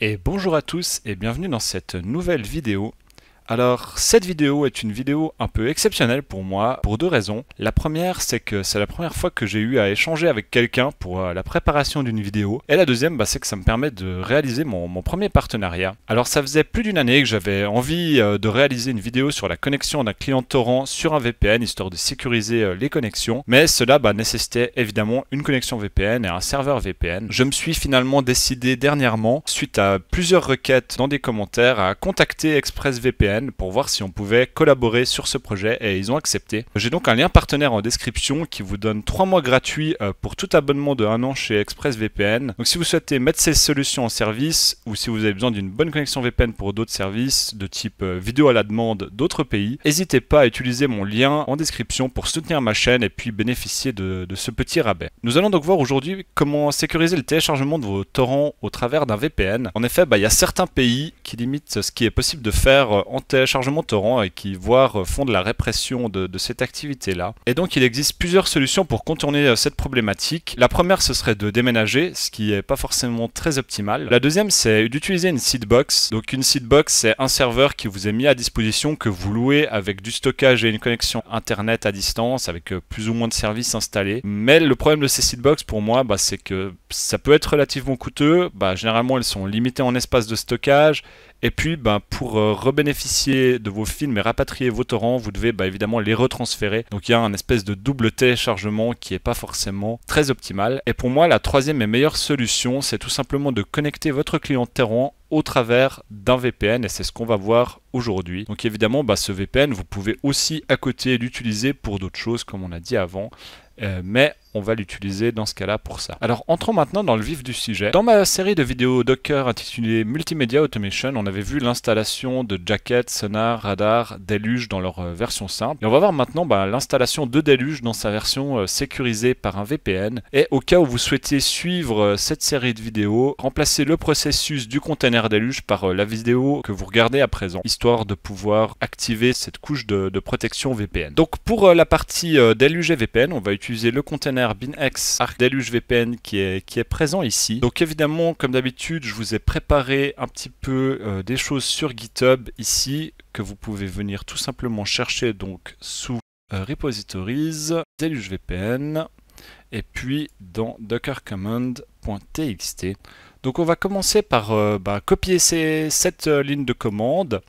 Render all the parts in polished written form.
Et bonjour à tous et bienvenue dans cette nouvelle vidéo. Alors cette vidéo est une vidéo un peu exceptionnelle pour moi pour deux raisons. La première, c'est que c'est la première fois que j'ai eu à échanger avec quelqu'un pour la préparation d'une vidéo. Et la deuxième, c'est que ça me permet de réaliser mon premier partenariat. Alors ça faisait plus d'une année que j'avais envie de réaliser une vidéo sur la connexion d'un client torrent sur un VPN, histoire de sécuriser les connexions. Mais cela nécessitait évidemment une connexion VPN et un serveur VPN. Je me suis finalement décidé dernièrement, suite à plusieurs requêtes dans des commentaires, à contacter ExpressVPN pour voir si on pouvait collaborer sur ce projet et ils ont accepté. J'ai donc un lien partenaire en description qui vous donne 3 mois gratuits pour tout abonnement de 1 an chez ExpressVPN. Donc si vous souhaitez mettre ces solutions en service ou si vous avez besoin d'une bonne connexion VPN pour d'autres services de type vidéo à la demande d'autres pays, n'hésitez pas à utiliser mon lien en description pour soutenir ma chaîne et puis bénéficier de ce petit rabais. Nous allons donc voir aujourd'hui comment sécuriser le téléchargement de vos torrents au travers d'un VPN. En effet, il y a certains pays qui limitent ce qui est possible de faire en téléchargement torrent et qui font de la répression de cette activité-là. Et donc il existe plusieurs solutions pour contourner cette problématique. La première, ce serait de déménager, ce qui n'est pas forcément très optimal. La deuxième, c'est d'utiliser une seedbox. Donc une seedbox, c'est un serveur qui vous est mis à disposition, que vous louez avec du stockage et une connexion internet à distance, avec plus ou moins de services installés. Mais le problème de ces seedbox pour moi, c'est que ça peut être relativement coûteux. Généralement, elles sont limitées en espace de stockage. Et puis, pour rebénéficier de vos films et rapatrier vos torrents, vous devez évidemment les retransférer. Donc il y a un espèce de double téléchargement qui n'est pas forcément très optimal. Et pour moi, la troisième et meilleure solution, c'est tout simplement de connecter votre client torrent au travers d'un VPN et c'est ce qu'on va voir aujourd'hui. Donc évidemment, ce VPN, vous pouvez aussi à côté l'utiliser pour d'autres choses comme on a dit avant. Mais on va l'utiliser dans ce cas-là pour ça. Alors entrons maintenant dans le vif du sujet. Dans ma série de vidéos Docker intitulée Multimedia Automation, on avait vu l'installation de Jacket, Sonar, Radar, Deluge dans leur version simple. Et on va voir maintenant l'installation de Deluge dans sa version sécurisée par un VPN. Et au cas où vous souhaitez suivre cette série de vidéos, remplacez le processus du container Deluge par la vidéo que vous regardez à présent, histoire de pouvoir activer cette couche de protection VPN. Donc pour la partie Deluge et VPN, on va utiliser le container BinX Arc Deluge VPN qui est présent ici. Donc évidemment, comme d'habitude, je vous ai préparé un petit peu des choses sur GitHub ici que vous pouvez venir tout simplement chercher donc sous Repositories, Deluge VPN et puis dans dockercommand.txt. Donc on va commencer par copier cette ligne de commande.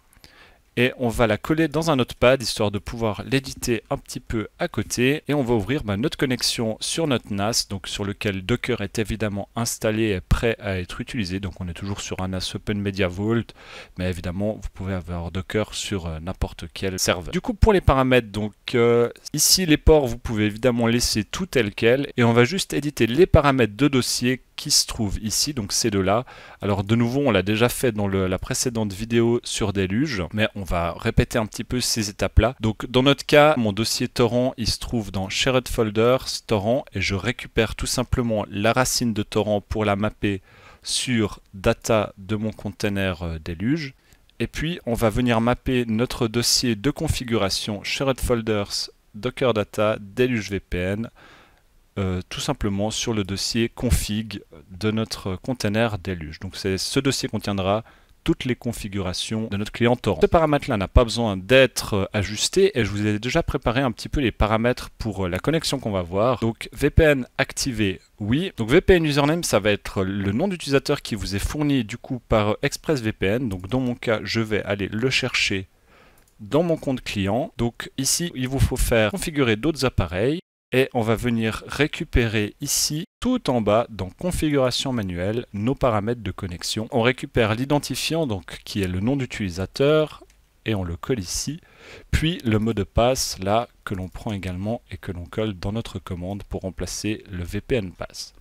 Et on va la coller dans un notepad histoire de pouvoir l'éditer un petit peu à côté. Et on va ouvrir notre connexion sur notre NAS, donc sur lequel Docker est évidemment installé et prêt à être utilisé. Donc on est toujours sur un NAS Open Media Vault, mais évidemment vous pouvez avoir Docker sur n'importe quel serveur. Du coup pour les paramètres, donc ici les ports vous pouvez évidemment laisser tout tel quel. Et on va juste éditer les paramètres de dossier qui se trouvent ici, donc ces deux-là. Alors de nouveau, on l'a déjà fait dans la précédente vidéo sur Deluge, mais on va répéter un petit peu ces étapes-là. Donc dans notre cas, mon dossier torrent, il se trouve dans Shared Folders, torrent, et je récupère tout simplement la racine de torrent pour la mapper sur data de mon container Deluge. Et puis, on va venir mapper notre dossier de configuration Shared Folders, Docker Data, Deluge VPN, tout simplement sur le dossier config de notre container Deluge. Donc ce dossier contiendra toutes les configurations de notre client torrent. Ce paramètre-là n'a pas besoin d'être ajusté et je vous ai déjà préparé un petit peu les paramètres pour la connexion qu'on va voir. Donc VPN activé, oui. Donc VPN username, ça va être le nom d'utilisateur qui vous est fourni du coup par ExpressVPN. Donc dans mon cas, je vais aller le chercher dans mon compte client. Donc ici, il vous faut faire configurer d'autres appareils. Et on va venir récupérer ici, tout en bas, dans configuration manuelle, nos paramètres de connexion. On récupère l'identifiant, donc qui est le nom d'utilisateur, et on le colle ici. Puis le mot de passe, là, que l'on prend également et que l'on colle dans notre commande pour remplacer le VPN pass.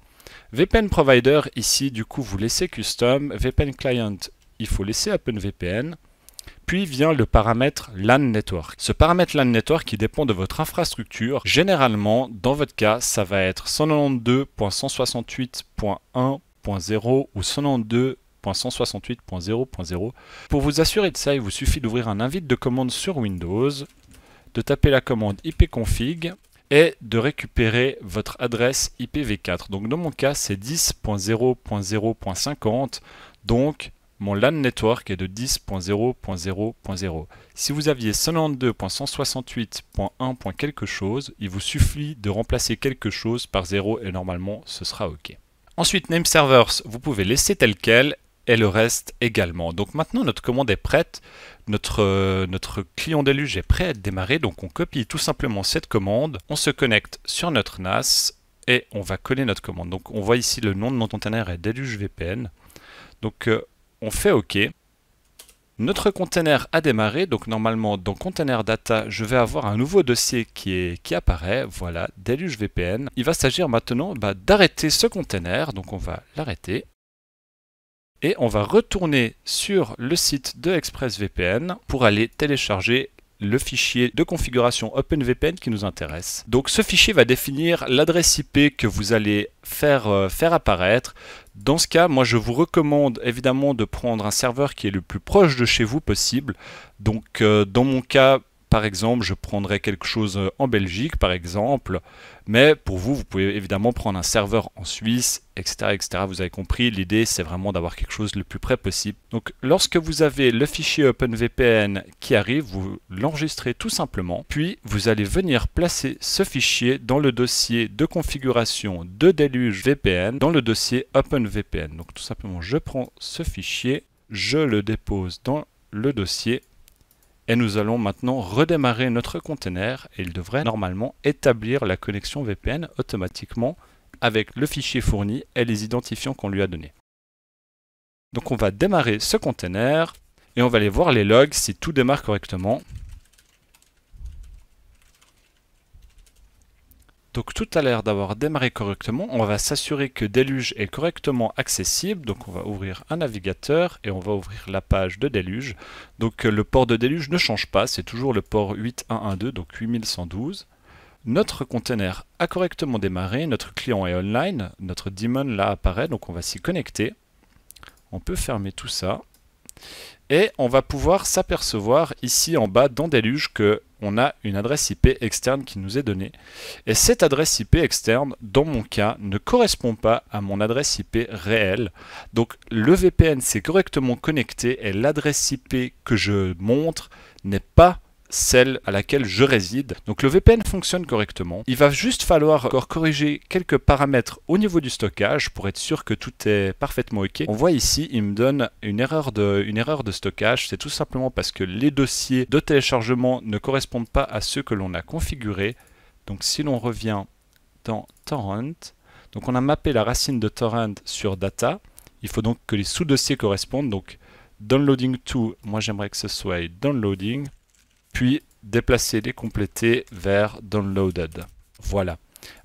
VPN provider, ici, du coup, vous laissez custom. VPN client, il faut laisser OpenVPN. Puis vient le paramètre LAN Network. Ce paramètre LAN Network qui dépend de votre infrastructure. Généralement, dans votre cas, ça va être 192.168.1.0 ou 192.168.0.0. Pour vous assurer de ça, il vous suffit d'ouvrir un invite de commande sur Windows, de taper la commande ipconfig et de récupérer votre adresse IPv4. Donc dans mon cas, c'est 10.0.0.50. Donc mon LAN network est de 10.0.0.0. Si vous aviez 92.168.1. quelque chose, il vous suffit de remplacer quelque chose par 0 et normalement ce sera OK. Ensuite, name servers, vous pouvez laisser tel quel et le reste également. Donc maintenant notre commande est prête, notre client déluge est prêt à être démarré, donc on copie tout simplement cette commande, on se connecte sur notre NAS et on va coller notre commande. Donc on voit ici le nom de mon container est déluge VPN. Donc on fait OK. Notre container a démarré, donc normalement dans container data, je vais avoir un nouveau dossier qui apparaît, voilà, déluge VPN. Il va s'agir maintenant d'arrêter ce container, donc on va l'arrêter. Et on va retourner sur le site de ExpressVPN pour aller télécharger le fichier de configuration OpenVPN qui nous intéresse. Donc ce fichier va définir l'adresse IP que vous allez faire apparaître. Dans ce cas, moi je vous recommande évidemment de prendre un serveur qui est le plus proche de chez vous possible. Donc dans mon cas, par exemple, je prendrais quelque chose en Belgique, par exemple. Mais pour vous, vous pouvez évidemment prendre un serveur en Suisse, etc. etc. Vous avez compris, l'idée c'est vraiment d'avoir quelque chose le plus près possible. Donc lorsque vous avez le fichier OpenVPN qui arrive, vous l'enregistrez tout simplement. Puis vous allez venir placer ce fichier dans le dossier de configuration de déluge VPN, dans le dossier OpenVPN. Donc tout simplement, je prends ce fichier, je le dépose dans le dossier. Et nous allons maintenant redémarrer notre container et il devrait normalement établir la connexion VPN automatiquement avec le fichier fourni et les identifiants qu'on lui a donnés. Donc on va démarrer ce container et on va aller voir les logs si tout démarre correctement. Donc tout a l'air d'avoir démarré correctement. On va s'assurer que Déluge est correctement accessible. Donc on va ouvrir un navigateur et on va ouvrir la page de Déluge. Donc le port de Déluge ne change pas, c'est toujours le port 8112, donc 8112. Notre container a correctement démarré, notre client est online, notre daemon là apparaît, donc on va s'y connecter. On peut fermer tout ça. Et on va pouvoir s'apercevoir ici en bas dans Déluge qu'on a une adresse IP externe qui nous est donnée. Et cette adresse IP externe, dans mon cas, ne correspond pas à mon adresse IP réelle. Donc le VPN s'est correctement connecté et l'adresse IP que je montre n'est pas celle à laquelle je réside. Donc le VPN fonctionne correctement. Il va juste falloir encore corriger quelques paramètres au niveau du stockage pour être sûr que tout est parfaitement OK. On voit ici, il me donne une erreur de stockage. C'est tout simplement parce que les dossiers de téléchargement ne correspondent pas à ceux que l'on a configurés. Donc si l'on revient dans torrent, donc on a mappé la racine de torrent sur data. Il faut donc que les sous-dossiers correspondent. Donc downloading to, moi j'aimerais que ce soit downloading. Puis déplacer les complétés vers Downloaded. Voilà.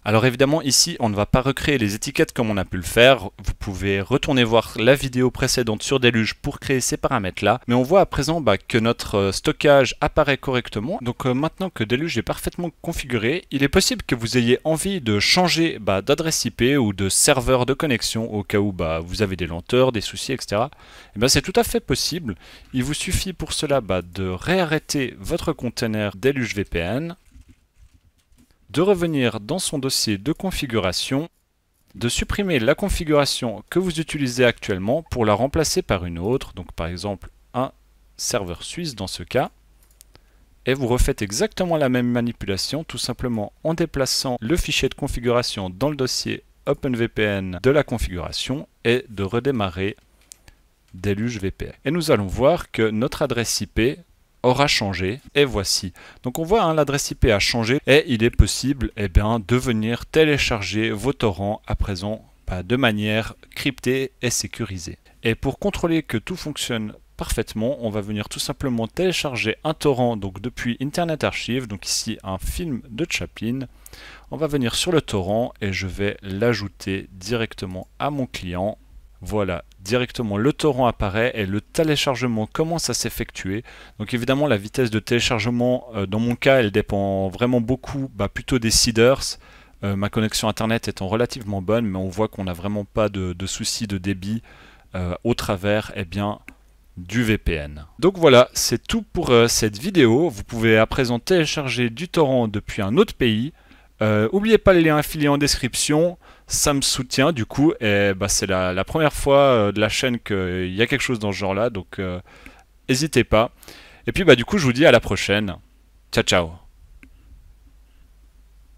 Alors évidemment ici on ne va pas recréer les étiquettes comme on a pu le faire. Vous pouvez retourner voir la vidéo précédente sur Déluge pour créer ces paramètres là. Mais on voit à présent que notre stockage apparaît correctement. Donc maintenant que Déluge est parfaitement configuré, il est possible que vous ayez envie de changer d'adresse IP ou de serveur de connexion au cas où vous avez des lenteurs, des soucis, etc. Et c'est tout à fait possible. Il vous suffit pour cela de réarrêter votre container Déluge VPN, de revenir dans son dossier de configuration, de supprimer la configuration que vous utilisez actuellement pour la remplacer par une autre, donc par exemple un serveur suisse dans ce cas, et vous refaites exactement la même manipulation, tout simplement en déplaçant le fichier de configuration dans le dossier OpenVPN de la configuration et de redémarrer Déluge VPN. Et nous allons voir que notre adresse IP aura changé et voici. Donc on voit l'adresse IP a changé et il est possible de venir télécharger vos torrents à présent de manière cryptée et sécurisée. Et pour contrôler que tout fonctionne parfaitement, on va venir tout simplement télécharger un torrent donc depuis Internet Archive, donc ici un film de Chaplin. On va venir sur le torrent et je vais l'ajouter directement à mon client. Voilà, directement le torrent apparaît et le téléchargement commence à s'effectuer. Donc évidemment la vitesse de téléchargement, dans mon cas, elle dépend vraiment beaucoup plutôt des seeders. Ma connexion internet étant relativement bonne, mais on voit qu'on n'a vraiment pas de soucis de débit au travers du VPN. Donc voilà, c'est tout pour cette vidéo. Vous pouvez à présent télécharger du torrent depuis un autre pays. N'oubliez pas les liens affiliés en description. ça me soutient du coup, et bah, c'est la première fois de la chaîne qu'il y a quelque chose dans ce genre-là, donc n'hésitez pas. Et puis bah du coup, je vous dis à la prochaine. Ciao ciao.